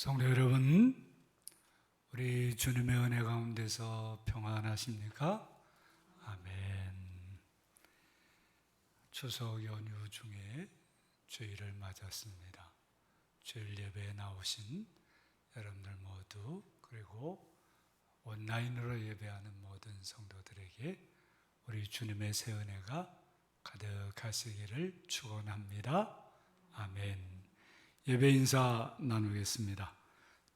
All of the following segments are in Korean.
성도 여러분, 우리 주님의 은혜 가운데서 평안하십니까? 아멘. 추석 연휴 중에 주일을 맞았습니다. 주일 예배에 나오신 여러분들 모두, 그리고 온라인으로 예배하는 모든 성도들에게 우리 주님의 새 은혜가 가득하시기를 축원합니다. 아멘. 예배 인사 나누겠습니다.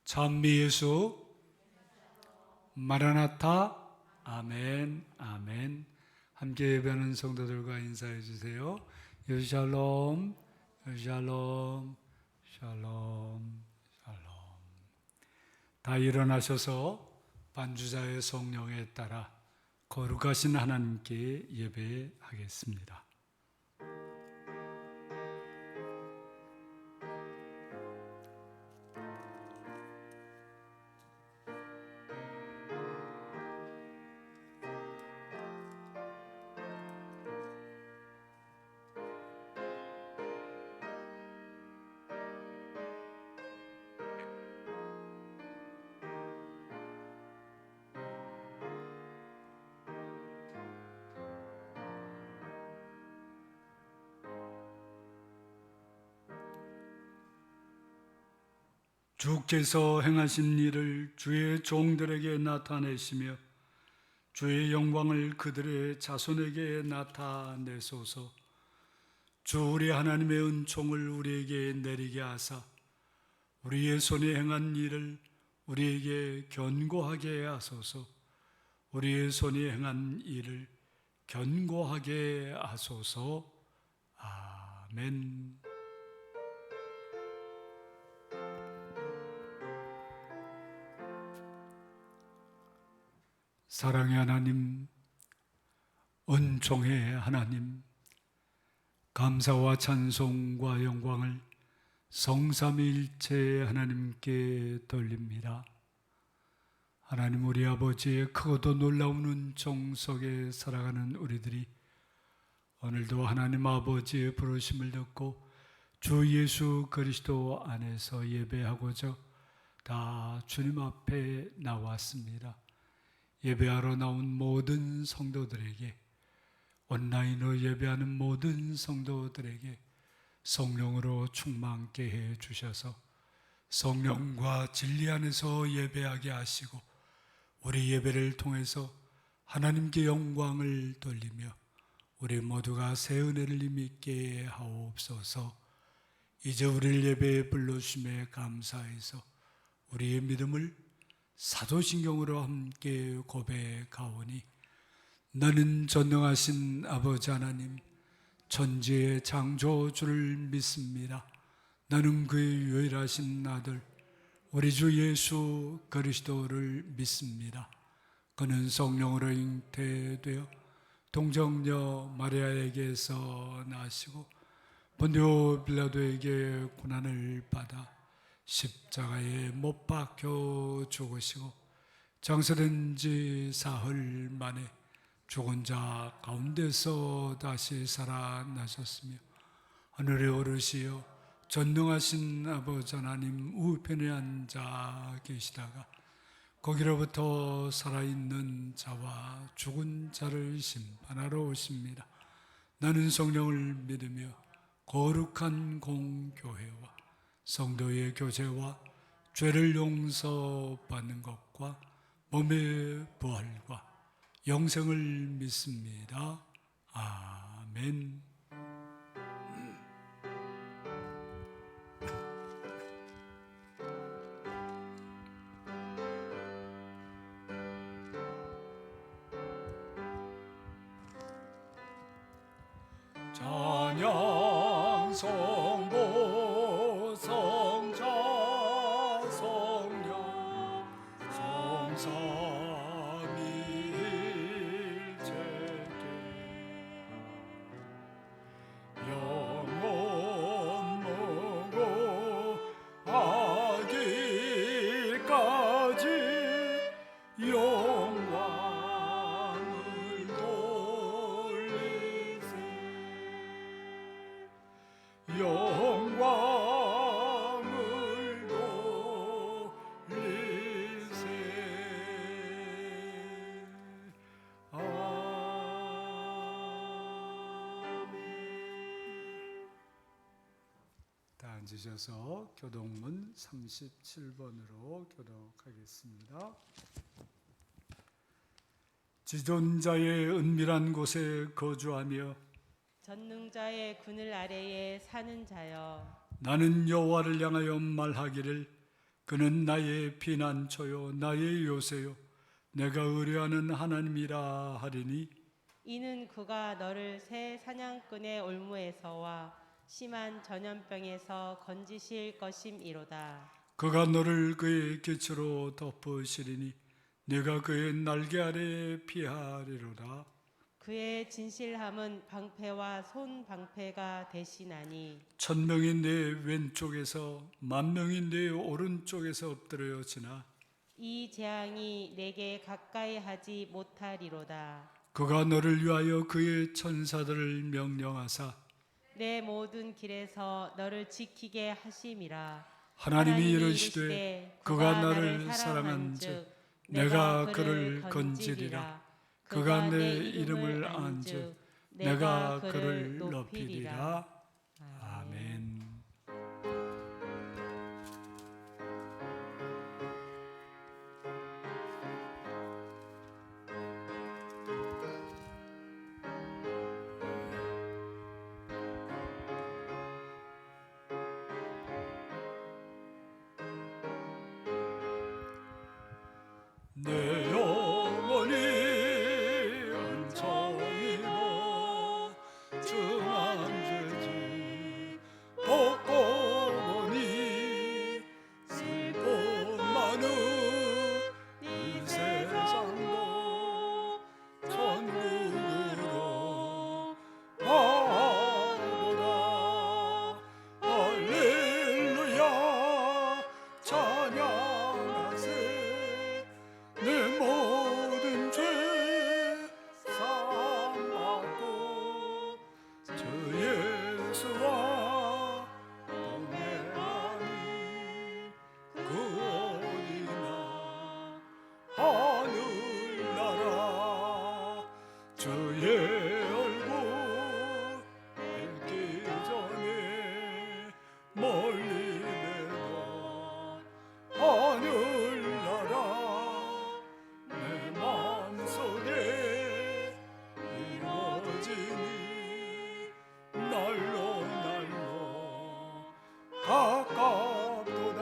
찬미 예수, 마라나타, 아멘, 아멘. 함께 예배하는 성도들과 인사해 주세요. 샬롬, 샬롬, 샬롬, 샬롬. 다 일어나셔서 반주자의 성령에 따라 거룩하신 하나님께 예배하겠습니다. 주께서 행하신 일을 주의 종들에게 나타내시며 주의 영광을 그들의 자손에게 나타내소서. 주 우리 하나님의 은총을 우리에게 내리게 하사 우리의 손에 행한 일을 우리에게 견고하게 하소서. 우리의 손이 행한 일을 견고하게 하소서. 아멘. 사랑의 하나님, 은총의 하나님, 감사와 찬송과 영광을 성삼위일체 하나님께 돌립니다. 하나님, 우리 아버지의 크고도 놀라운 은총 속에 살아가는 우리들이 오늘도 하나님 아버지의 부르심을 듣고 주 예수 그리스도 안에서 예배하고자 다 주님 앞에 나왔습니다. 예배하러 나온 모든 성도들에게, 온라인으로 예배하는 모든 성도들에게 성령으로 충만케 해 주셔서 성령과 진리 안에서 예배하게 하시고 우리 예배를 통해서 하나님께 영광을 돌리며 우리 모두가 새 은혜를 힘있게 하옵소서. 이제 우리를 예배에 불러주심에 감사해서 우리의 믿음을 사도신경으로 함께 고백하오니, 나는 전능하신 아버지 하나님 천지의 창조주를 믿습니다. 나는 그의 유일하신 아들 우리 주 예수 그리스도를 믿습니다. 그는 성령으로 잉태되어 동정녀 마리아에게서 나시고 본디오 빌라도에게 고난을 받아 십자가에 못 박혀 죽으시고 장사된 지 사흘 만에 죽은 자 가운데서 다시 살아나셨으며 하늘에 오르시어 전능하신 아버지 하나님 우편에 앉아 계시다가 거기로부터 살아있는 자와 죽은 자를 심판하러 오십니다. 나는 성령을 믿으며 거룩한 공교회와 성도의 교제와 죄를 용서받는 것과 몸의 부활과 영생을 믿습니다. 아멘. 찬양 성부 성자 성령 성삼위일체께 영원 무고 하기까지 영광을 돌리세. 영광을 돌리세. 앉으셔서 교독문 37번으로 교독하겠습니다. 지존자의 은밀한 곳에 거주하며 전능자의 그늘 아래에 사는 자여, 나는 여호와를 향하여 말하기를 그는 나의 피난처요 나의 요새요 내가 의뢰하는 하나님이라 하리니 이는 그가 너를 새 사냥꾼의 올무에서와 심한 전염병에서 건지실 것임이로다. 그가 너를 그의 깃으로 덮으시리니 네가 그의 날개 아래에 피하리로다. 그의 진실함은 방패와 손 방패가 되시나니 1000명이 내 왼쪽에서 10,000명이 내 오른쪽에서 엎드려지나 이 재앙이 내게 가까이 하지 못하리로다. 그가 너를 위하여 그의 천사들을 명령하사 내 모든 길에서 너를 지키게 하심이라. 하나님이 이르시되 그가 나를 사랑한즉 내가 그를 건지리라. 그가 내 이름을 안즉 내가 그를 높이리라. 아멘. 내 영혼이 은총이고 중한죄지 벗고 보니 슬픔 많은 이 세상도 천국으로 가도다. 할렐루야 찬양하세. 내 모든 죄 사함받고 주 예수와 동행하니 그 어디나 하늘나라. 주의 얼굴 뵙기 전에 멀리 내다 하늘나라. 내 마음속에 이루어지니 날로 날로 가깝도다.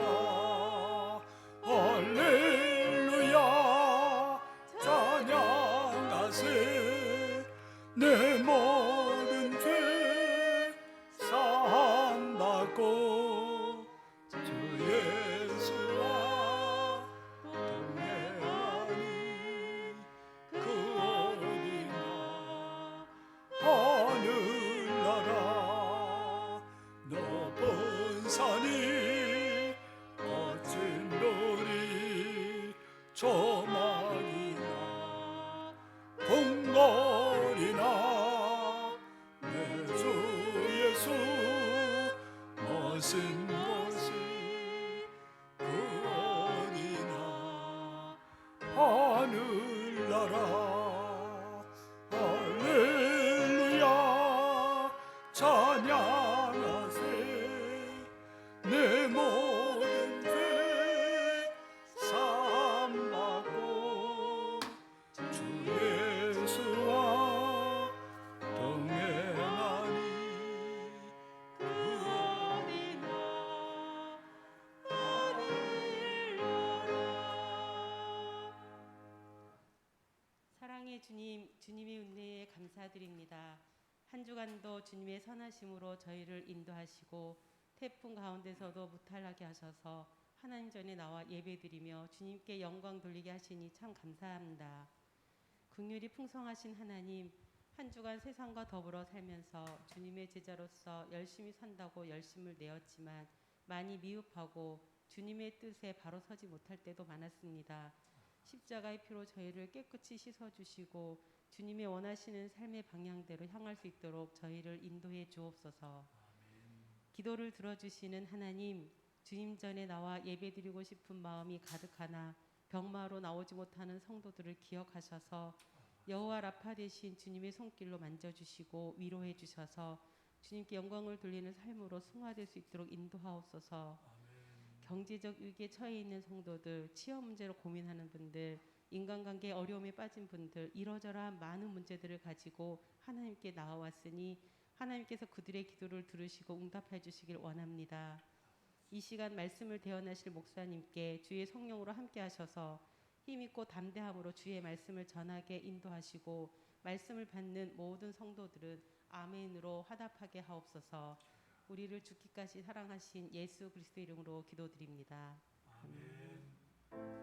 할렐루야 찬양하세. 내 모든 죄 사함받고 주 예수와 동행하니 그 어디나 하늘나라. 높은 산이 거친 돌이 조망이나 궁궐이나 내 주 예수 모신 곳이 그 어디나 하늘나라. 할렐루야 찬양하세. 내 모든 죄 사함받고 주 예수와 동행하니 그 어디나 사랑의 주님, 주님의 은혜에 감사드립니다. 한 주간도 주님의 선하심으로 저희를 인도하시고 태풍 가운데서도 무탈하게 하셔서 하나님 전에 나와 예배드리며 주님께 영광 돌리게 하시니 참 감사합니다. 긍휼이 풍성하신 하나님, 한 주간 세상과 더불어 살면서 주님의 제자로서 열심히 산다고 열심을 내었지만 많이 미흡하고 주님의 뜻에 바로 서지 못할 때도 많았습니다. 십자가의 피로 저희를 깨끗이 씻어주시고 주님의 원하시는 삶의 방향대로 향할 수 있도록 저희를 인도해 주옵소서. 기도를 들어주시는 하나님, 주님 전에 나와 예배드리고 싶은 마음이 가득하나 병마로 나오지 못하는 성도들을 기억하셔서 여호와 라파 되신 주님의 손길로 만져주시고 위로해 주셔서 주님께 영광을 돌리는 삶으로 승화될 수 있도록 인도하옵소서. 경제적 위기에 처해 있는 성도들, 취업 문제로 고민하는 분들, 인간관계 어려움에 빠진 분들, 이러저러한 많은 문제들을 가지고 하나님께 나와왔으니 하나님께서 그들의 기도를 들으시고 응답해 주시길 원합니다. 이 시간 말씀을 대언하실 목사님께 주의 성령으로 함께 하셔서 힘있고 담대함으로 주의 말씀을 전하게 인도하시고 말씀을 받는 모든 성도들은 아멘으로 화답하게 하옵소서. 우리를 죽기까지 사랑하신 예수 그리스도 이름으로 기도드립니다. 아멘.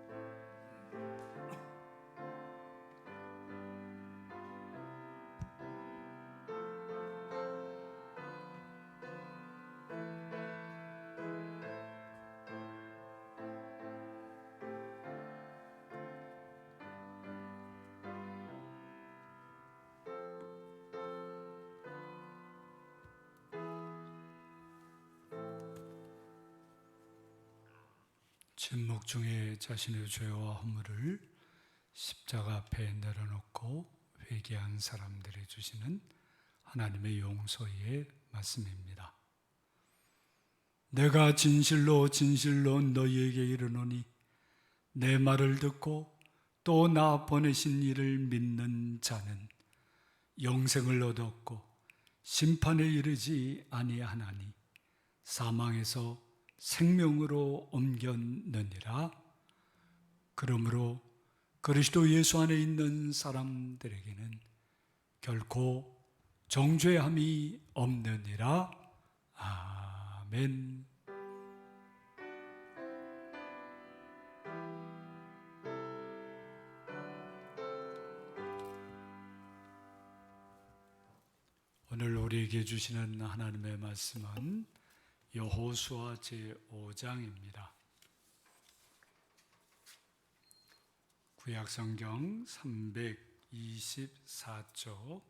침묵 중에 자신의 죄와 허물을 십자가 앞에 내려놓고 회개한 사람들이 주시는 하나님의 용서의 말씀입니다. 내가 진실로 진실로 너희에게 이르노니 내 말을 듣고 또 나 보내신 이를 믿는 자는 영생을 얻었고 심판에 이르지 아니하나니 사망에서 생명으로 옮겼느니라. 그러므로 그리스도 예수 안에 있는 사람들에게는 결코 정죄함이 없느니라. 아멘. 오늘 우리에게 주시는 하나님의 말씀은 여호수아 제5장입니다. 구약성경 324쪽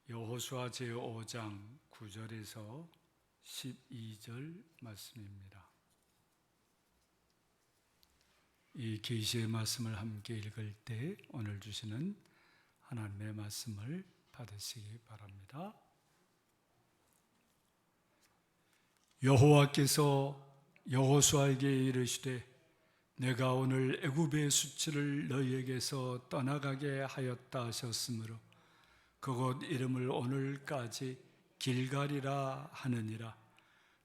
여호수아 제5장 9절에서 12절 말씀입니다. 이 계시의 말씀을 함께 읽을 때 오늘 주시는 하나님의 말씀을 받으시기 바랍니다. 여호와께서 여호수아에게 이르시되 내가 오늘 애굽의 수치를 너희에게서 떠나가게 하였다 하셨으므로 그곳 이름을 오늘까지 길갈이라 하느니라.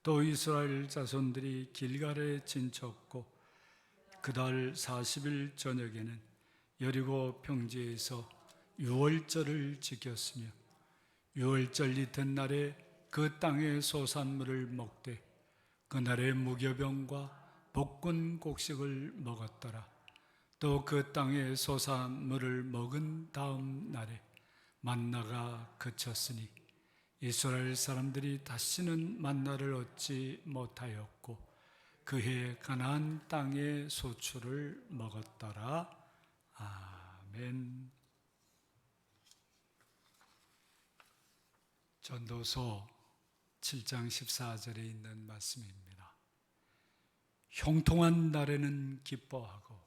또 이스라엘 자손들이 길갈에 진쳤고 그달 40일 저녁에는 여리고 평지에서 유월절을 지켰으며 유월절 이튿날에 그 땅의 소산물을 먹되 그날의 무교병과 볶은 곡식을 먹었더라. 또 그 땅의 소산물을 먹은 다음 날에 만나가 그쳤으니 이스라엘 사람들이 다시는 만나를 얻지 못하였고 그해 가나안 땅의 소출을 먹었더라. 아멘. 전도서 7장 14절에 있는 말씀입니다. 형통한 날에는 기뻐하고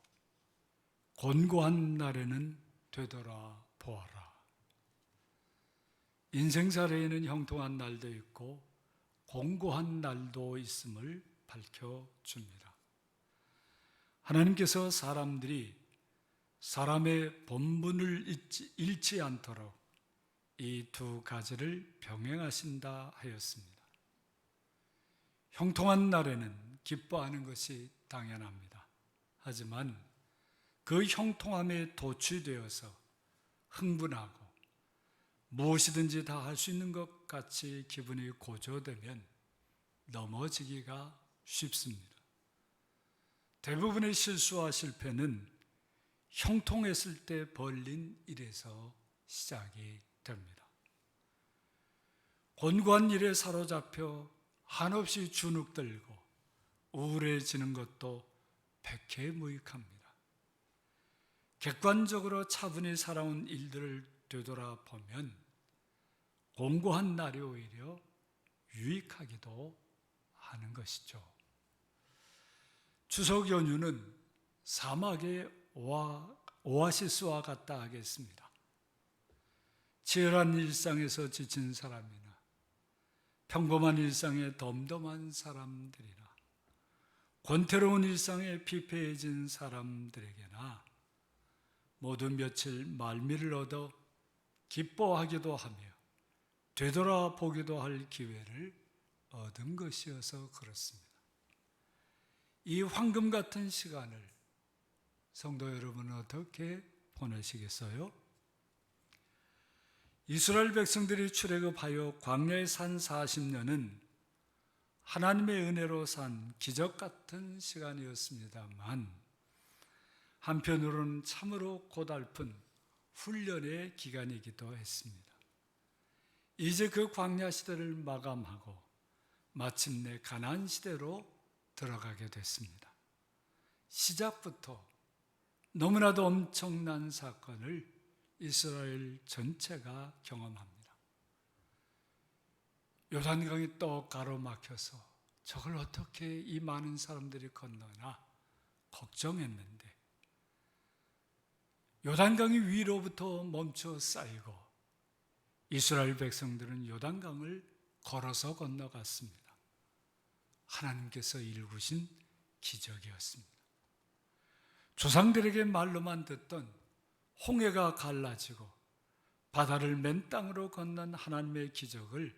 곤고한 날에는 되돌아 보아라. 인생살이에는 형통한 날도 있고 곤고한 날도 있음을 밝혀줍니다. 하나님께서 사람의 본분을 잃지 않도록 이 두 가지를 병행하신다 하였습니다. 형통한 날에는 기뻐하는 것이 당연합니다. 하지만 그 형통함에 도취되어서 흥분하고 무엇이든지 다 할 수 있는 것 같이 기분이 고조되면 넘어지기가 쉽습니다. 대부분의 실수와 실패는 형통했을 때 벌린 일에서 시작이 됩니다. 곤고한 일에 사로잡혀 한없이 주눅들고 우울해지는 것도 백해무익합니다. 객관적으로 차분히 살아온 일들을 되돌아보면 곤고한 날이 오히려 유익하기도 하는 것이죠. 추석 연휴는 사막의 오아시스와 같다 하겠습니다. 치열한 일상에서 지친 사람이나 평범한 일상에 덤덤한 사람들이나 권태로운 일상에 피폐해진 사람들에게나 모두 며칠 말미를 얻어 기뻐하기도 하며 되돌아보기도 할 기회를 얻은 것이어서 그렇습니다. 이 황금 같은 시간을 성도 여러분은 어떻게 보내시겠어요? 이스라엘 백성들이 출애굽하여 광야에 산 40년은 하나님의 은혜로 산 기적 같은 시간이었습니다만 한편으로는 참으로 고달픈 훈련의 기간이기도 했습니다. 이제 그 광야 시대를 마감하고 마침내 가나안 시대로 들어가게 됐습니다. 시작부터 너무나도 엄청난 사건을 이스라엘 전체가 경험합니다. 요단강이 또 가로막혀서 저걸 어떻게 이 많은 사람들이 건너나 걱정했는데 요단강이 위로부터 멈춰 쌓이고 이스라엘 백성들은 요단강을 걸어서 건너갔습니다. 하나님께서 일구신 기적이었습니다. 조상들에게 말로만 듣던 홍해가 갈라지고 바다를 맨 땅으로 건넌 하나님의 기적을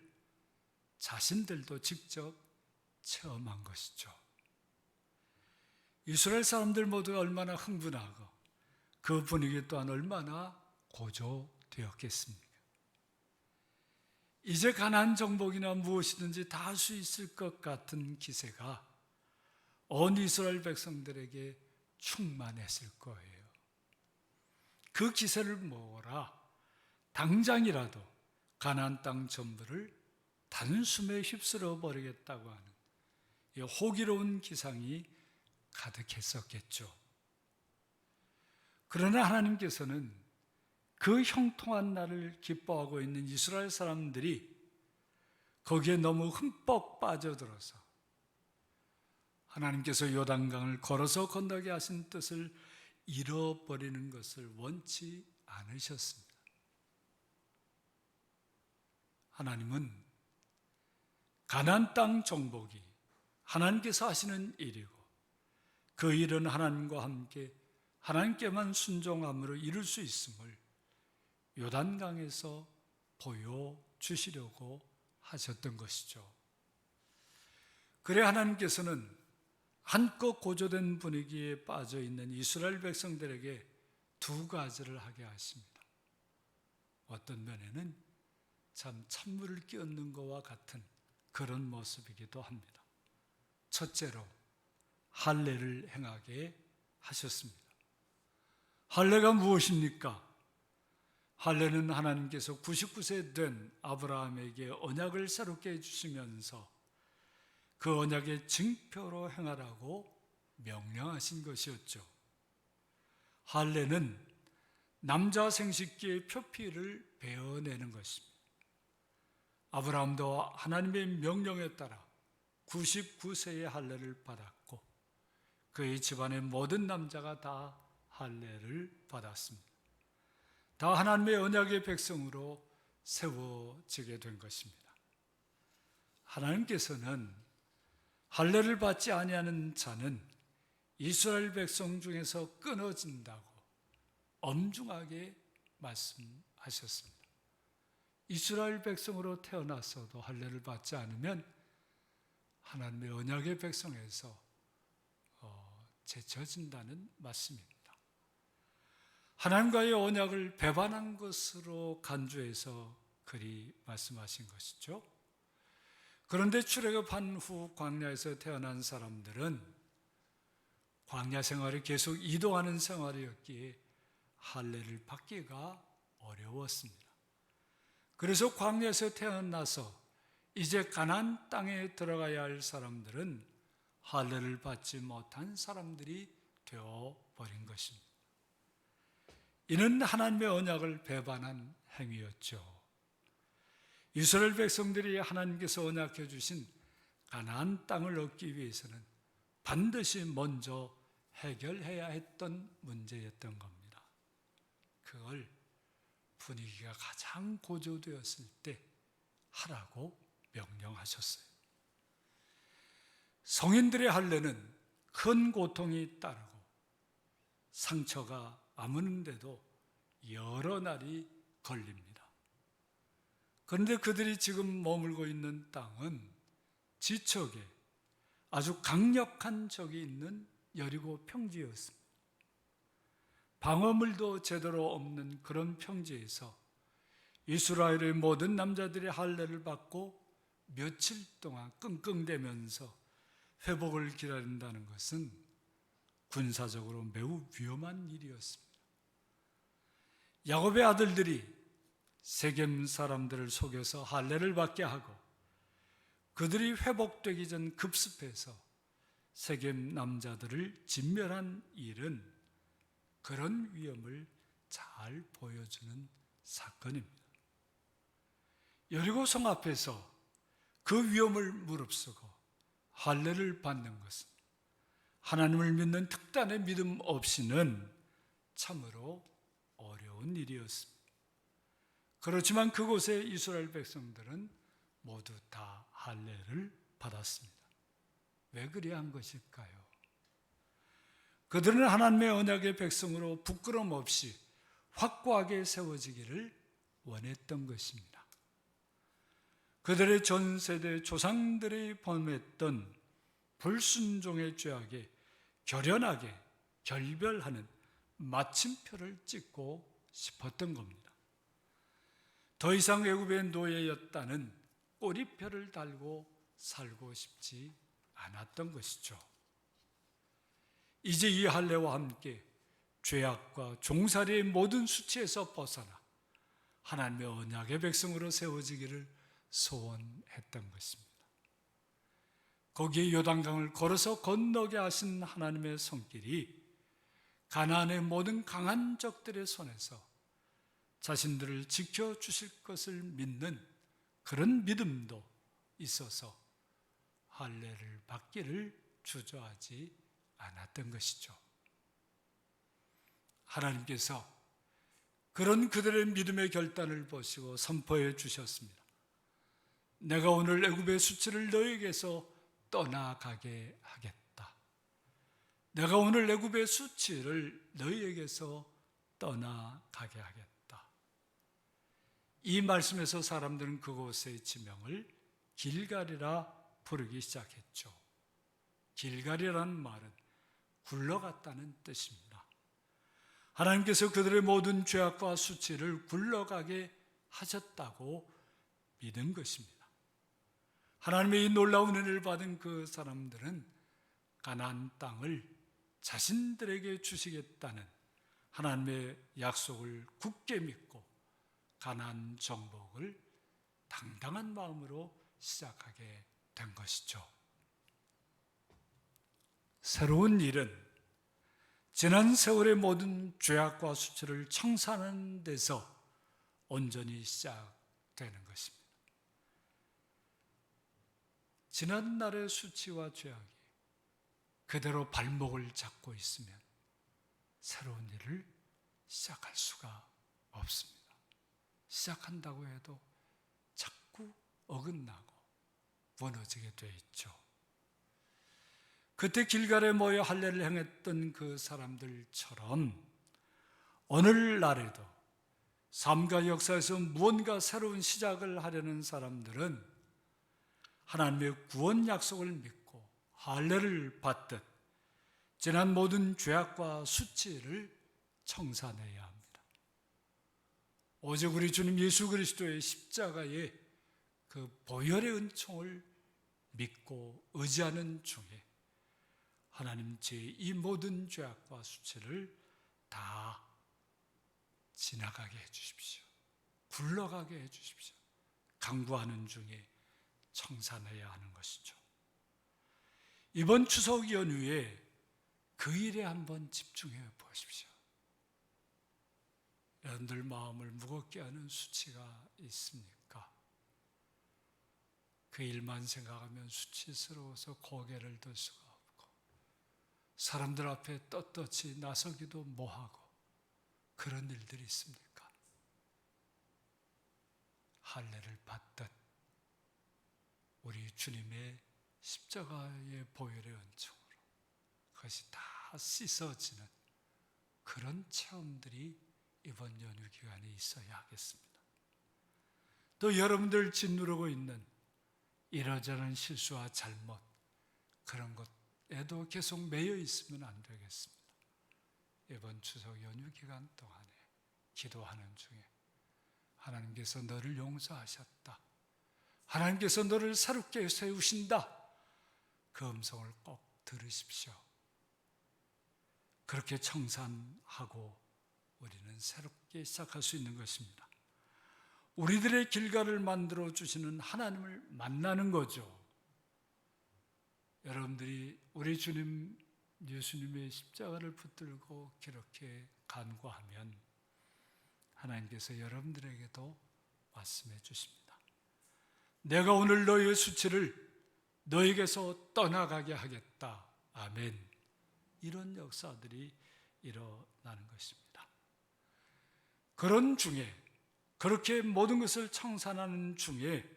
자신들도 직접 체험한 것이죠. 이스라엘 사람들 모두가 얼마나 흥분하고 그 분위기 또한 얼마나 고조되었겠습니까? 이제 가나안 정복이나 무엇이든지 다 할 수 있을 것 같은 기세가 온 이스라엘 백성들에게 충만했을 거예요. 그 기세를 모으라 당장이라도 가나안 땅 전부를 단숨에 휩쓸어 버리겠다고 하는 이 호기로운 기상이 가득했었겠죠. 그러나 하나님께서는 그 형통한 날을 기뻐하고 있는 이스라엘 사람들이 거기에 너무 흠뻑 빠져들어서 하나님께서 요단강을 걸어서 건너게 하신 뜻을 잃어버리는 것을 원치 않으셨습니다. 하나님은 가나안 땅 정복이 하나님께서 하시는 일이고 그 일은 하나님과 함께 하나님께만 순종함으로 이룰 수 있음을 요단강에서 보여주시려고 하셨던 것이죠. 그래 하나님께서는 한껏 고조된 분위기에 빠져 있는 이스라엘 백성들에게 두 가지를 하게 하십니다. 어떤 면에는 참 찬물을 끼얹는 것과 같은 그런 모습이기도 합니다. 첫째로 할례를 행하게 하셨습니다. 할례가 무엇입니까? 할례는 하나님께서 99세 된 아브라함에게 언약을 새롭게 해주시면서 그 언약의 증표로 행하라고 명령하신 것이었죠. 할례는 남자 생식기의 표피를 베어내는 것입니다. 아브라함도 하나님의 명령에 따라 99세의 할례를 받았고 그의 집안의 모든 남자가 다 할례를 받았습니다. 다 하나님의 언약의 백성으로 세워지게 된 것입니다. 하나님께서는 할례를 받지 아니하는 자는 이스라엘 백성 중에서 끊어진다고 엄중하게 말씀하셨습니다. 이스라엘 백성으로 태어났어도 할례를 받지 않으면 하나님의 언약의 백성에서 제쳐진다는 말씀입니다. 하나님과의 언약을 배반한 것으로 간주해서 그리 말씀하신 것이죠. 그런데 출애굽한 후 광야에서 태어난 사람들은 광야 생활이 계속 이동하는 생활이었기에 할례를 받기가 어려웠습니다. 그래서 광야에서 태어나서 이제 가나안 땅에 들어가야 할 사람들은 할례를 받지 못한 사람들이 되어버린 것입니다. 이는 하나님의 언약을 배반한 행위였죠. 이스라엘 백성들이 하나님께서 언약해 주신 가나안 땅을 얻기 위해서는 반드시 먼저 해결해야 했던 문제였던 겁니다. 그걸 분위기가 가장 고조되었을 때 하라고 명령하셨어요. 성인들의 할례는 큰 고통이 따르고 상처가 아무는데도 여러 날이 걸립니다. 그런데 그들이 지금 머물고 있는 땅은 지척에 아주 강력한 적이 있는 여리고 평지였습니다. 방어물도 제대로 없는 그런 평지에서 이스라엘의 모든 남자들이 할례를 받고 며칠 동안 끙끙대면서 회복을 기다린다는 것은 군사적으로 매우 위험한 일이었습니다. 야곱의 아들들이 세겜 사람들을 속여서 할례를 받게 하고 그들이 회복되기 전 급습해서 세겜 남자들을 진멸한 일은 그런 위험을 잘 보여주는 사건입니다. 여리고 성 앞에서 그 위험을 무릅쓰고 할례를 받는 것은 하나님을 믿는 특단의 믿음 없이는 참으로 어려운 일이었습니다. 그렇지만 그곳의 이스라엘 백성들은 모두 다 할례를 받았습니다. 왜 그리한 것일까요? 그들은 하나님의 언약의 백성으로 부끄럼 없이 확고하게 세워지기를 원했던 것입니다. 그들의 전 세대 조상들이 범했던 불순종의 죄악에 결연하게 결별하는 마침표를 찍고 싶었던 겁니다. 더 이상 애굽의 노예였다는 꼬리표를 달고 살고 싶지 않았던 것이죠. 이제 이 할례와 함께 죄악과 종살이의 모든 수치에서 벗어나 하나님의 언약의 백성으로 세워지기를 소원했던 것입니다. 거기에 요단강을 걸어서 건너게 하신 하나님의 손길이 가나안의 모든 강한 적들의 손에서 자신들을 지켜주실 것을 믿는 그런 믿음도 있어서 할례를 받기를 주저하지 않았던 것이죠. 하나님께서 그런 그들의 믿음의 결단을 보시고 선포해 주셨습니다. 내가 오늘 애굽의 수치를 너에게서 떠나가게 하겠다. 내가 오늘 애굽의 수치를 너희에게서 떠나가게 하겠다. 이 말씀에서 사람들은 그곳의 지명을 길갈이라 부르기 시작했죠. 길갈이라는 말은 굴러갔다는 뜻입니다. 하나님께서 그들의 모든 죄악과 수치를 굴러가게 하셨다고 믿은 것입니다. 하나님의 이 놀라운 은혜를 받은 그 사람들은 가나안 땅을 자신들에게 주시겠다는 하나님의 약속을 굳게 믿고 가나안 정복을 당당한 마음으로 시작하게 된 것이죠. 새로운 일은 지난 세월의 모든 죄악과 수치를 청산하는 데서 온전히 시작되는 것입니다. 지난 날의 수치와 죄악이 그대로 발목을 잡고 있으면 새로운 일을 시작할 수가 없습니다. 시작한다고 해도 자꾸 어긋나고 무너지게 돼 있죠. 그때 길갈에 모여 할례를 행했던 그 사람들처럼 오늘날에도 삶과 역사에서 무언가 새로운 시작을 하려는 사람들은 하나님의 구원 약속을 믿고 할례를 받듯 지난 모든 죄악과 수치를 청산해야 합니다. 오직 우리 주님 예수 그리스도의 십자가의 그 보혈의 은총을 믿고 의지하는 중에 하나님 제 이 모든 죄악과 수치를 다 지나가게 해주십시오. 굴러가게 해주십시오. 간구하는 중에 청산해야 하는 것이죠. 이번 추석 연휴에 그 일에 한번 집중해 보십시오. 여러분들 마음을 무겁게 하는 수치가 있습니까? 그 일만 생각하면 수치스러워서 고개를 들 수가 없고 사람들 앞에 떳떳이 나서기도 뭐하고 그런 일들이 있습니까? 할례를 받듯 우리 주님의 십자가의 보혈의 은총으로 그것이 다 씻어지는 그런 체험들이 이번 연휴 기간에 있어야 하겠습니다. 또 여러분들 짓누르고 있는 이러저런 실수와 잘못, 그런 것에도 계속 매여 있으면 안 되겠습니다. 이번 추석 연휴 기간 동안에 기도하는 중에 하나님께서 너를 용서하셨다, 하나님께서 너를 새롭게 세우신다, 그 음성을 꼭 들으십시오. 그렇게 청산하고 우리는 새롭게 시작할 수 있는 것입니다. 우리들의 길가를 만들어 주시는 하나님을 만나는 거죠. 여러분들이 우리 주님 예수님의 십자가를 붙들고 그렇게 간구하면 하나님께서 여러분들에게도 말씀해 주십니다. 내가 오늘 너희의 수치를 너에게서 떠나가게 하겠다. 아멘. 이런 역사들이 일어나는 것입니다. 그런 중에, 그렇게 모든 것을 청산하는 중에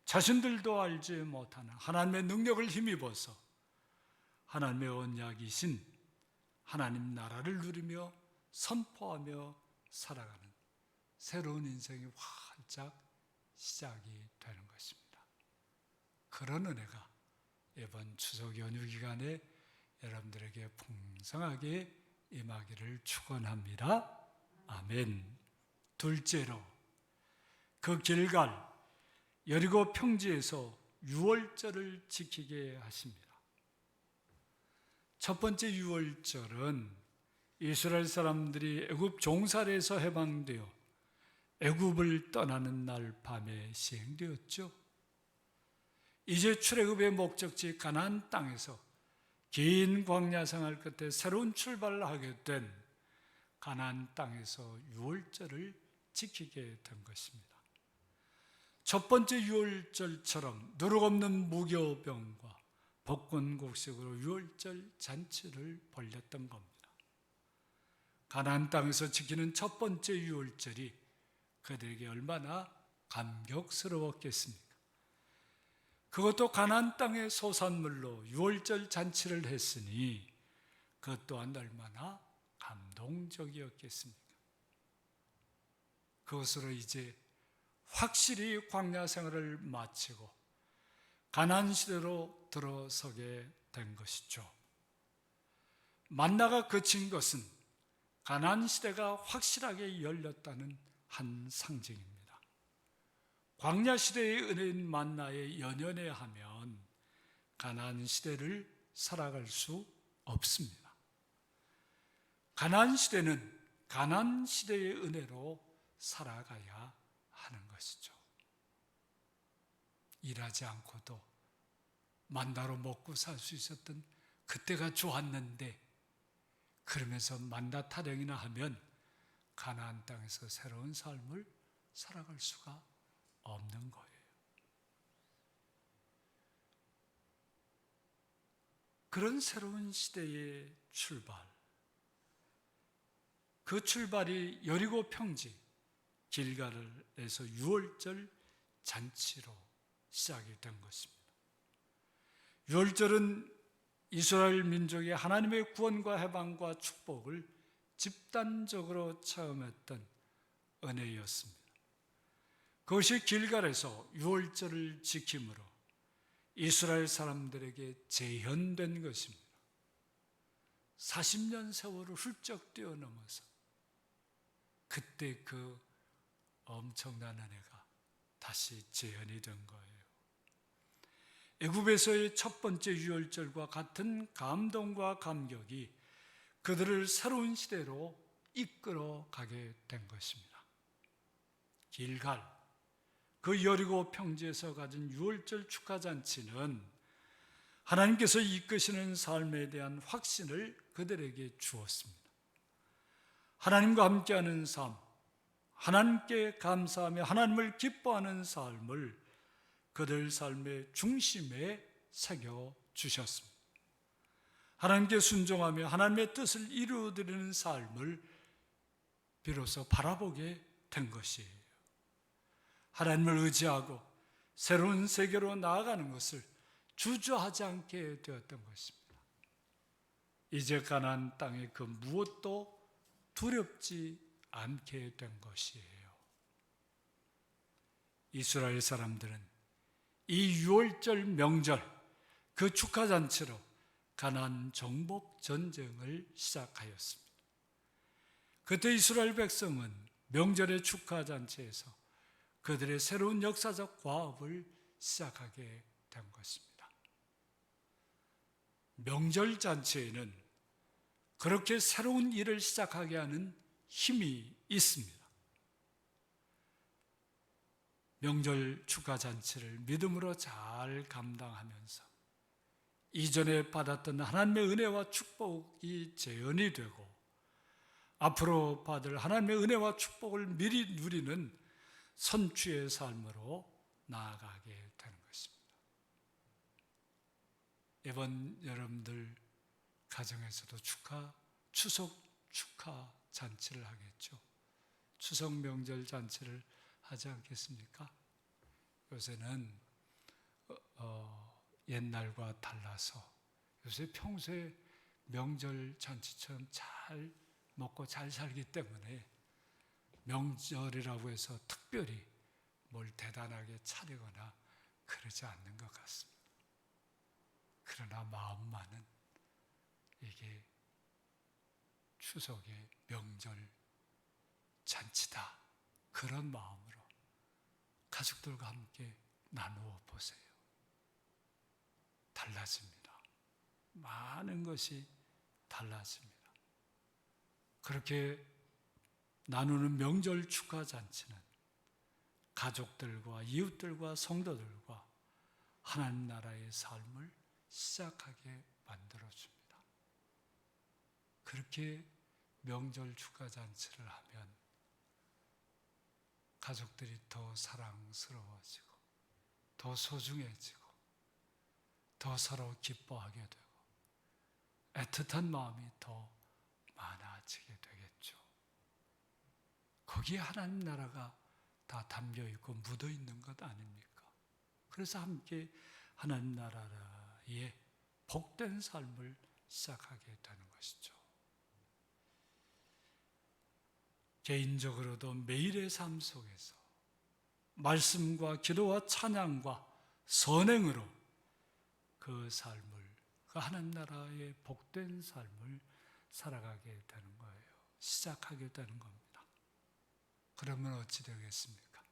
자신들도 알지 못하는 하나님의 능력을 힘입어서 하나님의 언약이신 하나님 나라를 누리며 선포하며 살아가는 새로운 인생이 활짝 시작이 되는 것입니다. 그런 은혜가 이번 추석 연휴 기간에 여러분들에게 풍성하게 임하기를 축원합니다. 아멘. 둘째로, 그 길갈 여리고 평지에서 유월절을 지키게 하십니다. 첫 번째 유월절은 이스라엘 사람들이 애굽 종살이에서 해방되어 애굽을 떠나는 날 밤에 시행되었죠. 이제 출애굽의 목적지 가나안 땅에서 긴 광야 생활 끝에 새로운 출발을 하게 된 가나안 땅에서 유월절을 지키게 된 것입니다. 첫 번째 유월절처럼 누룩 없는 무교병과 복권곡식으로 유월절 잔치를 벌였던 겁니다. 가나안 땅에서 지키는 첫 번째 유월절이 그들에게 얼마나 감격스러웠겠습니까? 그것도 가나안 땅의 소산물로 유월절 잔치를 했으니 그것 또한 얼마나 감동적이었겠습니까? 그것으로 이제 확실히 광야 생활을 마치고 가나안 시대로 들어서게 된 것이죠. 만나가 그친 것은 가나안 시대가 확실하게 열렸다는 한 상징입니다. 광야 시대의 은혜인 만나에 연연해하면 가나안 시대를 살아갈 수 없습니다. 가나안 시대는 가나안 시대의 은혜로 살아가야 하는 것이죠. 일하지 않고도 만나로 먹고 살 수 있었던 그때가 좋았는데, 그러면서 만나 타령이나 하면 가나안 땅에서 새로운 삶을 살아갈 수가 없는 거예요. 그런 새로운 시대의 출발, 그 출발이 여리고 평지 길갈에서 유월절 잔치로 시작이 된 것입니다. 유월절은 이스라엘 민족의 하나님의 구원과 해방과 축복을 집단적으로 체험했던 은혜였습니다. 그것이 길갈에서 유월절을 지킴으로 이스라엘 사람들에게 재현된 것입니다. 40년 세월을 훌쩍 뛰어넘어서 그때 그 엄청난 은혜가 다시 재현이 된 거예요. 애굽에서의 첫 번째 유월절과 같은 감동과 감격이 그들을 새로운 시대로 이끌어 가게 된 것입니다. 길갈, 그 여리고 평지에서 가진 유월절 축하잔치는 하나님께서 이끄시는 삶에 대한 확신을 그들에게 주었습니다. 하나님과 함께하는 삶, 하나님께 감사하며 하나님을 기뻐하는 삶을 그들 삶의 중심에 새겨 주셨습니다. 하나님께 순종하며 하나님의 뜻을 이루어드리는 삶을 비로소 바라보게 된 것이에요. 하나님을 의지하고 새로운 세계로 나아가는 것을 주저하지 않게 되었던 것입니다. 이제 가나안 땅의 그 무엇도 두렵지 않게 된 것이에요. 이스라엘 사람들은 이 유월절 명절, 그 축하잔치로 가나안 정복 전쟁을 시작하였습니다. 그때 이스라엘 백성은 명절의 축하잔치에서 그들의 새로운 역사적 과업을 시작하게 된 것입니다. 명절 잔치에는 그렇게 새로운 일을 시작하게 하는 힘이 있습니다. 명절 축하잔치를 믿음으로 잘 감당하면서 이전에 받았던 하나님의 은혜와 축복이 재현이 되고 앞으로 받을 하나님의 은혜와 축복을 미리 누리는 선취의 삶으로 나아가게 되는 것입니다. 이번 여러분들 가정에서도 추석 축하 잔치를 하겠죠. 추석 명절 잔치를 하지 않겠습니까? 요새는 옛날과 달라서 요새 평소에 명절 잔치처럼 잘 먹고 잘 살기 때문에 명절이라고 해서 특별히 뭘 대단하게 차리거나 그러지 않는 것 같습니다. 그러나 마음만은 이게 추석의 명절 잔치다, 그런 마음으로 가족들과 함께 나누어 보세요. 달라집니다. 많은 것이 달라집니다. 그렇게 나누는 명절 축하 잔치는 가족들과 이웃들과 성도들과 하나님 나라의 삶을 시작하게 만들어줍니다. 그렇게 명절 축하 잔치를 하면 가족들이 더 사랑스러워지고 더 소중해지고 더 서로 기뻐하게 되고 애틋한 마음이 더 많아지게 되겠죠. 거기에 하나님 나라가 다 담겨 있고 묻어 있는 것 아닙니까? 그래서 함께 하나님 나라의 복된 삶을 시작하게 되는 것이죠. 개인적으로도 매일의 삶 속에서 말씀과 기도와 찬양과 선행으로 그 삶을, 그 하나님 나라의 복된 삶을 살아가게 되는 거예요. 시작하게 되는 겁니다. 그러면 어찌 되겠습니까?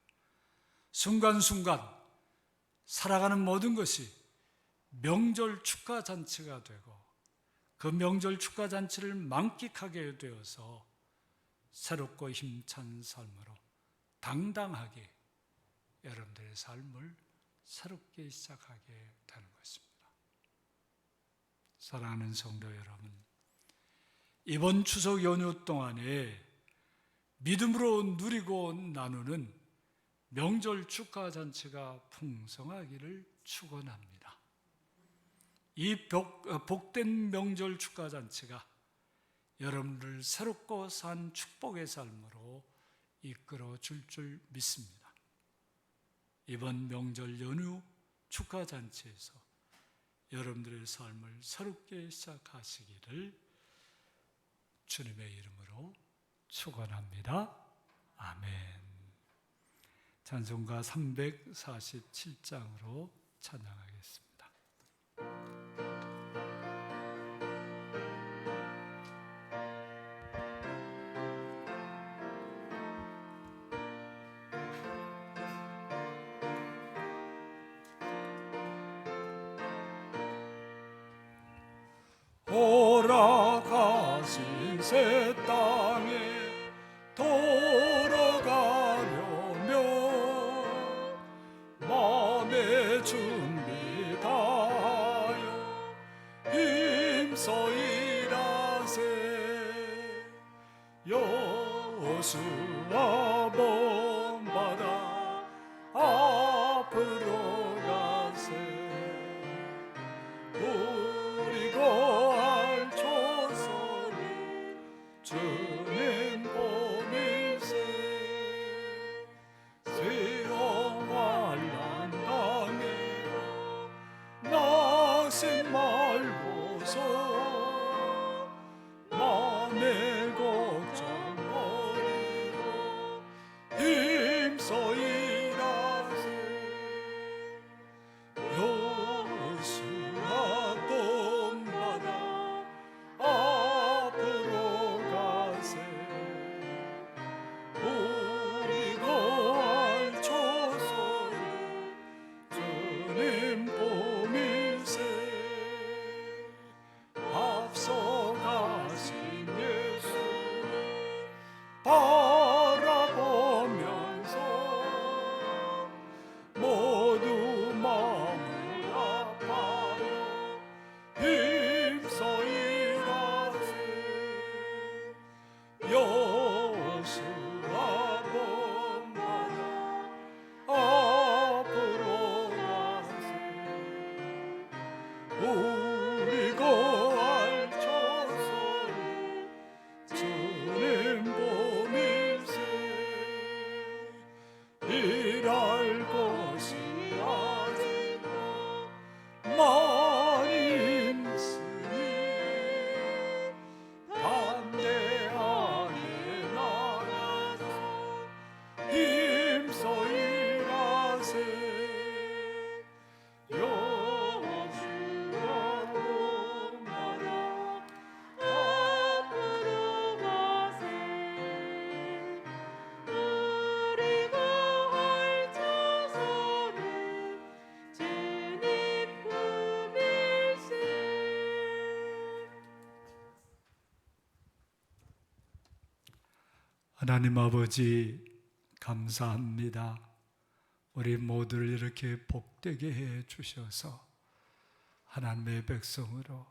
순간순간 살아가는 모든 것이 명절 축하 잔치가 되고 그 명절 축하 잔치를 만끽하게 되어서 새롭고 힘찬 삶으로 당당하게 여러분들의 삶을 새롭게 시작하게 되는 것입니다. 사랑하는 성도 여러분, 이번 추석 연휴 동안에 믿음으로 누리고 나누는 명절 축하 잔치가 풍성하기를 축원합니다. 이 복된 명절 축하 잔치가 여러분들 새롭고 산 축복의 삶으로 이끌어 줄 믿습니다. 이번 명절 연휴 축하 잔치에서 여러분들의 삶을 새롭게 시작하시기를 주님의 이름으로 축원합니다. 아멘. 찬송가 347장으로 찬양하겠습니다. 돌아가신 새 땅에 돌아가려면 마음의 준비 다하여 힘써 일하세. 여호수아 본받아 앞으로 가세. 우리 고할 초소리 주님 봄일세. 수영 환란 인생 말고서 맘의 걱정 버리고 힘써 일하세. 여수와 봄바다 앞으로 가세. 우리 거할 초소리 주님 봄일세. 앞서가신 예수님 바라보면서 모두 마음을 아파요 힘써 일하세. 여수와 봄바다 앞으로 가세. 우리 거할 초소리 주님 봄일세. 일할 것이 아직도 많이 있으니 담대하게 나가서 힘써 일하세. 여호수아 봄바다 앞으로 가세. 우리 거할 초소는 주님 품일세. 하나님 아버지 감사합니다. 우리 모두를 이렇게 복되게 해 주셔서 하나님의 백성으로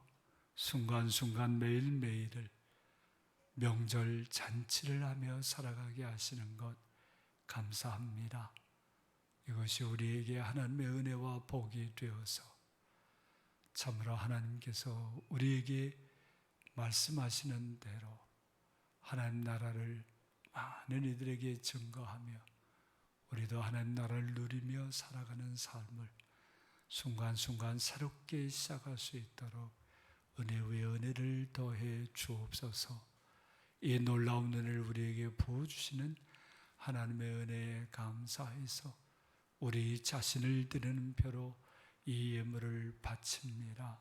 순간순간 매일매일을 명절 잔치를 하며 살아가게 하시는 것 감사합니다. 이것이 우리에게 하나님의 은혜와 복이 되어서 참으로 하나님께서 우리에게 말씀하시는 대로 하나님 나라를 많은 이들에게 증거하며 우리도 하나님 나라를 누리며 살아가는 삶을 순간순간 새롭게 시작할 수 있도록 은혜 위에 은혜를 더해 주옵소서. 이 놀라운 은혜를 우리에게 부어주시는 하나님의 은혜에 감사해서 우리 자신을 드리는 표로 이 예물을 바칩니다.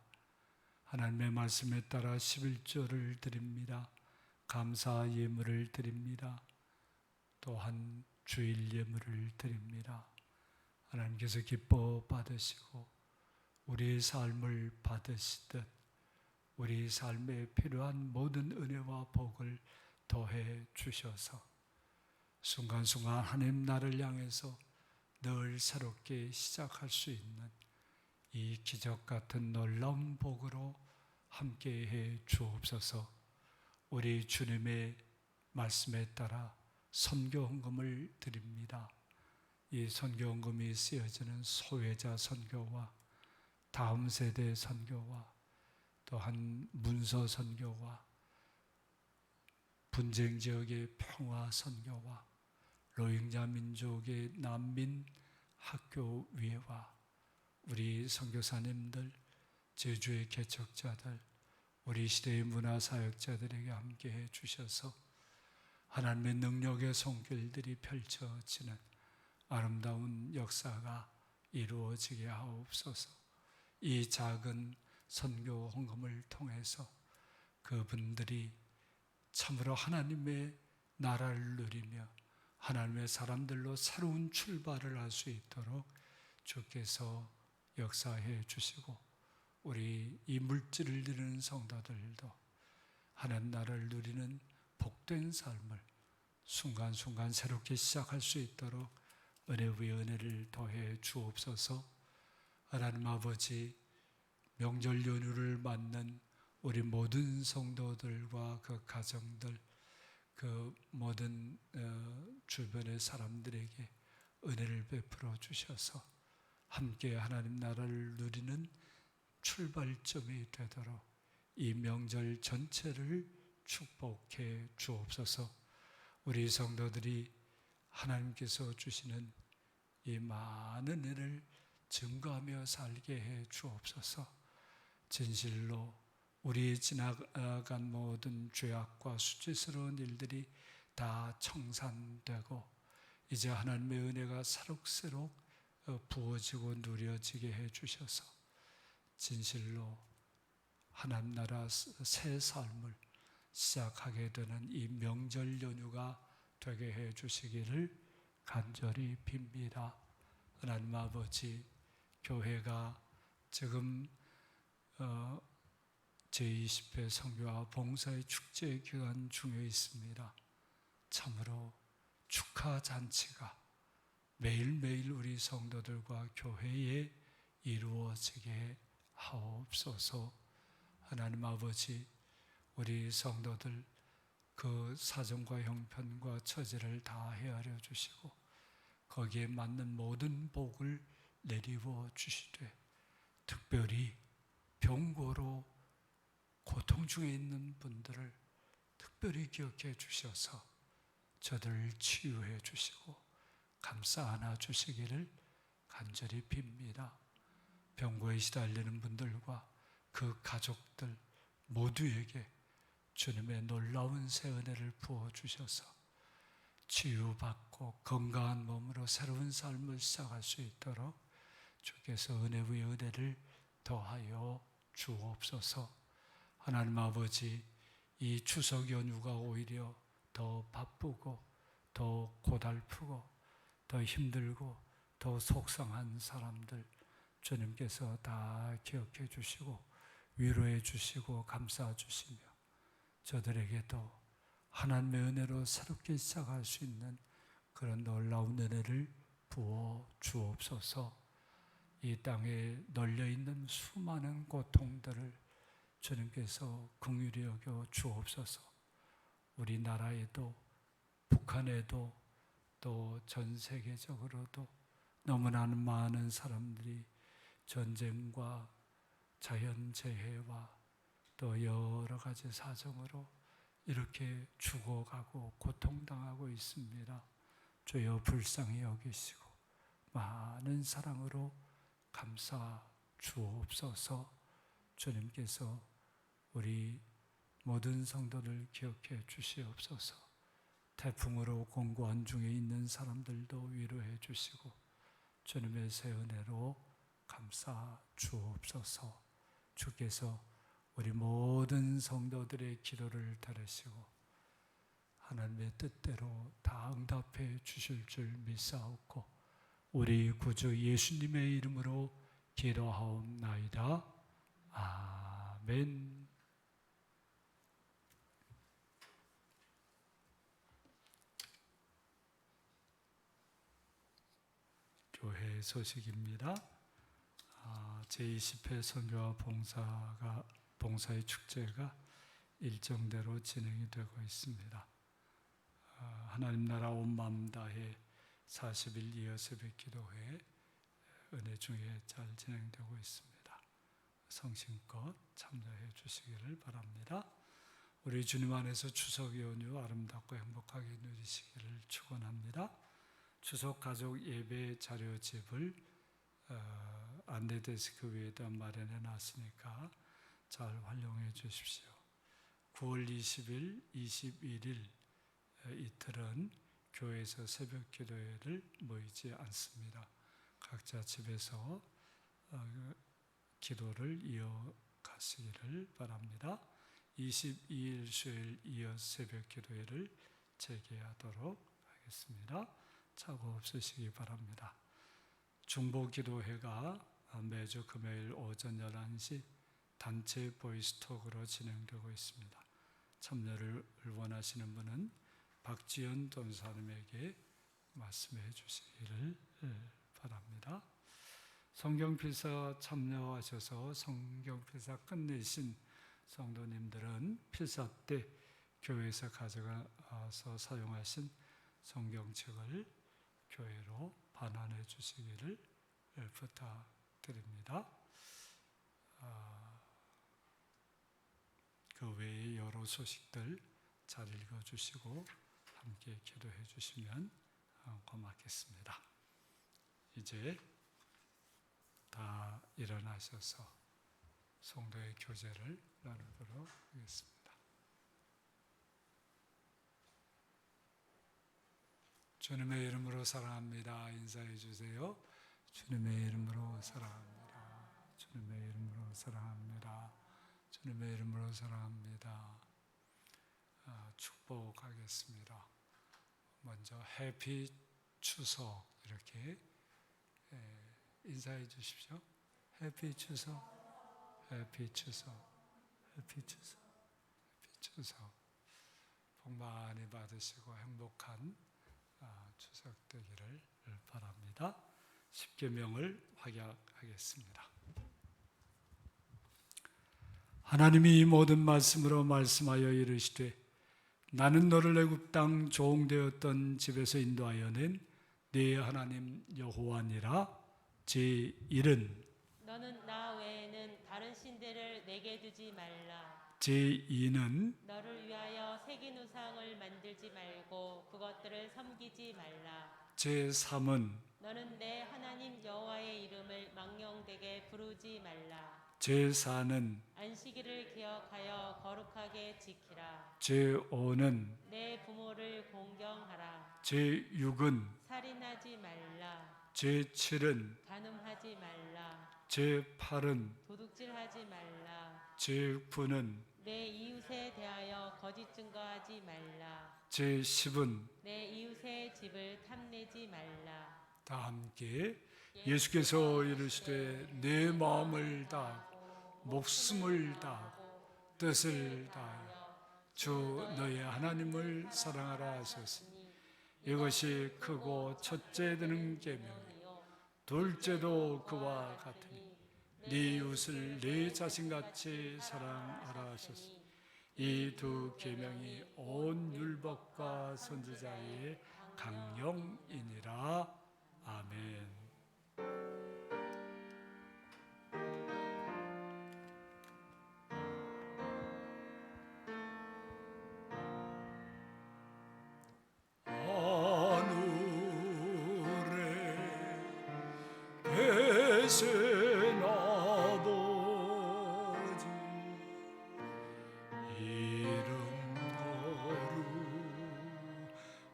하나님의 말씀에 따라 11조를 드립니다. 감사 예물을 드립니다. 또한 주일 예물을 드립니다. 하나님께서 기뻐 받으시고 우리의 삶을 받으시듯 우리 삶에 필요한 모든 은혜와 복을 더해 주셔서 순간순간 하나님 나를 향해서 늘 새롭게 시작할 수 있는 이 기적 같은 놀라운 복으로 함께해 주옵소서. 우리 주님의 말씀에 따라 선교헌금을 드립니다. 이 선교헌금이 쓰여지는 소외자 선교와 다음 세대 선교와 또한 문서 선교와 분쟁 지역의 평화 선교와 로힝자 민족의 난민 학교 위에와 우리 선교사님들, 제주의 개척자들, 우리 시대의 문화사역자들에게 함께해 주셔서 하나님의 능력의 손길들이 펼쳐지는 아름다운 역사가 이루어지게 하옵소서. 이 작은 선교 헌금을 통해서 그분들이 참으로 하나님의 나라를 누리며 하나님의 사람들로 새로운 출발을 할 수 있도록 주께서 역사해 주시고 우리 이 물질을 드리는 성도들도 하나님 나라를 누리는 복된 삶을 순간순간 새롭게 시작할 수 있도록 은혜 위에 은혜를 더해 주옵소서. 하나님 아버지, 명절 연휴를 맞는 우리 모든 성도들과 그 가정들, 그 모든 주변의 사람들에게 은혜를 베풀어 주셔서 함께 하나님 나라를 누리는 출발점이 되도록 이 명절 전체를 축복해 주옵소서. 우리 성도들이 하나님께서 주시는 이 많은 은혜를 증거하며 살게 해 주옵소서. 진실로 우리 지나간 모든 죄악과 수치스러운 일들이 다 청산되고 이제 하나님의 은혜가 새록새록 부어지고 누려지게 해주셔서 진실로 하나님 나라 새 삶을 시작하게 되는 이 명절 연휴가 되게 해주시기를 간절히 빕니다. 하나님 아버지, 교회가 지금 제20회 선교와 봉사의 축제 기간 중에 있습니다. 참으로 축하 잔치가 매일매일 우리 성도들과 교회에 이루어지게 하옵소서. 하나님 아버지, 우리 성도들 그 사정과 형편과 처지를 다 헤아려 주시고 거기에 맞는 모든 복을 내리워 주시되 특별히 병고로 고통 중에 있는 분들을 특별히 기억해 주셔서 저들을 치유해 주시고 감싸 안아 주시기를 간절히 빕니다. 병고에 시달리는 분들과 그 가족들 모두에게 주님의 놀라운 새 은혜를 부어 주셔서 치유받고 건강한 몸으로 새로운 삶을 시작할 수 있도록 주께서 은혜 위에 은혜를 더하여 주옵소서. 하나님 아버지, 이 추석 연휴가 오히려 더 바쁘고 더 고달프고 더 힘들고 더 속상한 사람들 주님께서 다 기억해 주시고 위로해 주시고 감싸 주시며 저들에게도 하나님의 은혜로 새롭게 시작할 수 있는 그런 놀라운 은혜를 부어 주옵소서. 이 땅에 널려있는 수많은 고통들을 주님께서 긍휼히 여겨 주옵소서. 우리나라에도 북한에도 또 전 세계적으로도 너무나 많은 사람들이 전쟁과 자연재해와 또 여러 가지 사정으로 이렇게 죽어가고 고통당하고 있습니다. 주여 불쌍히 여기시고 많은 사랑으로 감싸 주옵소서. 주님께서 우리 모든 성도들 기억해 주시옵소서. 태풍으로 공고한 중에 있는 사람들도 위로해 주시고 주님의 새 은혜로 감싸 주옵소서. 주께서 우리 모든 성도들의 기도를 들으시고 하나님의 뜻대로 다 응답해 주실 줄 믿사옵고 우리 구주 예수님의 이름으로 기도하옵나이다. 아멘. 교회 소식입니다. 제20회 선교와 봉사의 축제가 일정대로 진행이 되고 있습니다. 하나님 나라 온 마음 다해 40일 이어 새벽 기도회 은혜 중에 잘 진행되고 있습니다. 성심껏 참여해 주시기를 바랍니다. 우리 주님 안에서 추석 연휴 아름답고 행복하게 누리시기를 축원합니다. 추석 가족 예배 자료집을 안내데스크 위에다 마련해 놨으니까 잘 활용해 주십시오. 9월 20일, 21일 이틀은 교회에서 새벽 기도회를 모이지 않습니다. 각자 집에서 기도를 이어가시기를 바랍니다. 22일 수요일 이어 새벽 기도회를 재개하도록 하겠습니다. 착오 없으시기 바랍니다. 중보기도회가 매주 금요일 오전 11시 단체 보이스톡으로 진행되고 있습니다. 참여를 원하시는 분은 박지연 전사님에게 말씀해 주시기를 바랍니다. 성경필사 참여하셔서 성경필사 끝내신 성도님들은 필사 때 교회에서 가져가서 사용하신 성경책을 교회로 반환해 주시기를 부탁드립니다. 그 외에 여러 소식들 잘 읽어주시고 함께 기도해 주시면 고맙겠습니다. 이제 다 일어나셔서 성도의 교제를 나누도록 하겠습니다. 주님의 이름으로 사랑합니다. 인사해 주세요. 주님의 이름으로 사랑합니다. 주님의 이름으로 사랑합니다. 주님의 이름으로 사랑합니다. 축복하겠습니다. 먼저 해피 추석 이렇게 인사해 주십시오. 해피 추석, 해피 추석, 해피 추석, 해피 추석. 복 많이 받으시고 행복한 추석 되기를 바랍니다. 십계명을 확약하겠습니다. 하나님이 이 모든 말씀으로 말씀하여 이르시되 나는 너를 애굽 땅 종되었던 집에서 인도하여 낸 네 하나님 여호와니라. 제1은 너는 나 외에는 다른 신들을 내게 두지 말라. 제2는 너를 위하여 새긴 우상을 만들지 말고 그것들을 섬기지 말라. 제3은 너는 내 하나님 여호와의 이름을 망령되게 부르지 말라. 제4는 안식일을 기억하여 거룩하게 지키라. 제5는 내 부모를 공경하라. 제6은 살인하지 말라. 제7은 간음하지 말라. 제8은 도둑질하지 말라. 제9는 내 이웃에 대하여 거짓 증거하지 말라. 제10은 내 이웃의 집을 탐내지 말라. 다 함께 예수께서 이르시되 내 마음을 다하고 목숨을 다하고 뜻을 다하여 주 너의 하나님을 사랑하라 하셨으니 이것이 크고 첫째 되는 계명이요 둘째도 그와 같으니 네 이웃을 네 자신같이 사랑하라 하셨으니 이 두 계명이 온 율법과 선지자의 강령이니라. 아멘. 하늘에 계신 아버지 이름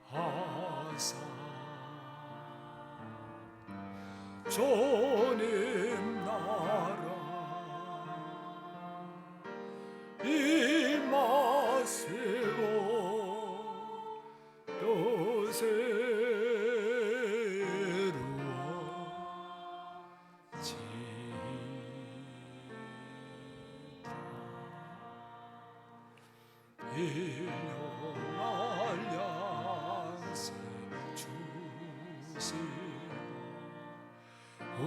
거룩하사 주님 나라 임하시고 또 세루어지다 일용할 양세 주시고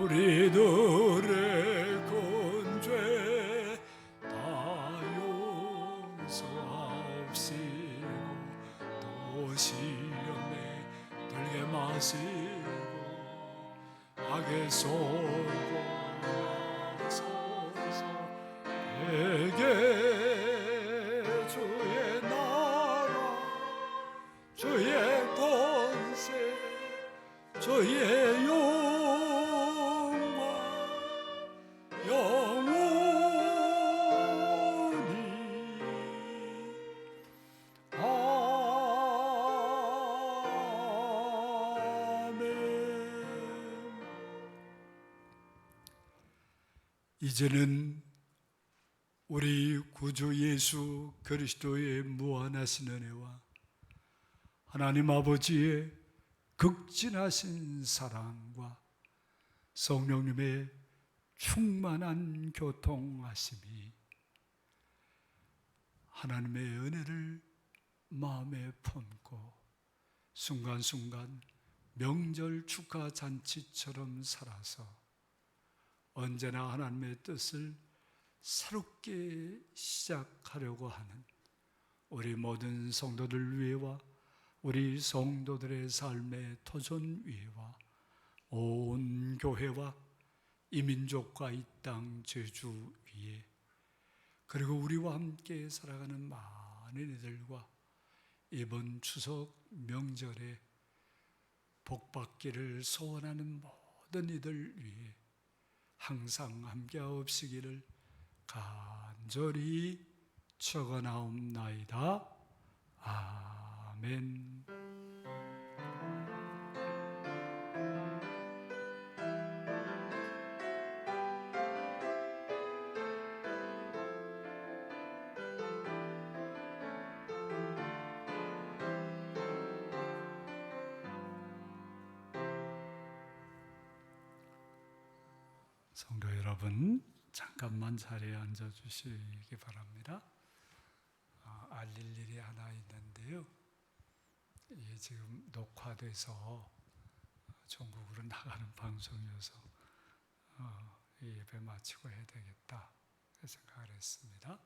우리들의 근죄 다 용서하옵시고 또 시험에 들게 마시고 악의 속고 나서서 내게 주의 나라 주의 권세 주의 영광 영원히 아멘. 이제는 우리 구주 예수 그리스도의 무한하신 은혜와 하나님 아버지의 극진하신 사랑과 성령님의 충만한 교통하심이 하나님의 은혜를 마음에 품고 순간순간 명절 축하 잔치처럼 살아서 언제나 하나님의 뜻을 새롭게 시작하려고 하는 우리 모든 성도들 위에와 우리 성도들의 삶의 터전 위에와 온 교회와 이 민족과 이 땅 제주 위에 그리고 우리와 함께 살아가는 많은 이들과 이번 추석 명절에 복받기를 소원하는 모든 이들 위해 항상 함께하옵시기를 간절히 축원하옵나이다. 아멘. 성도 여러분, 잠깐만 자리에 앉아 주시기 바랍니다. 알릴 일이 하나 있는데요. 이게 지금 녹화돼서 전국으로 나가는 방송이어서 이 예배 마치고 해야 되겠다 생각을 했습니다.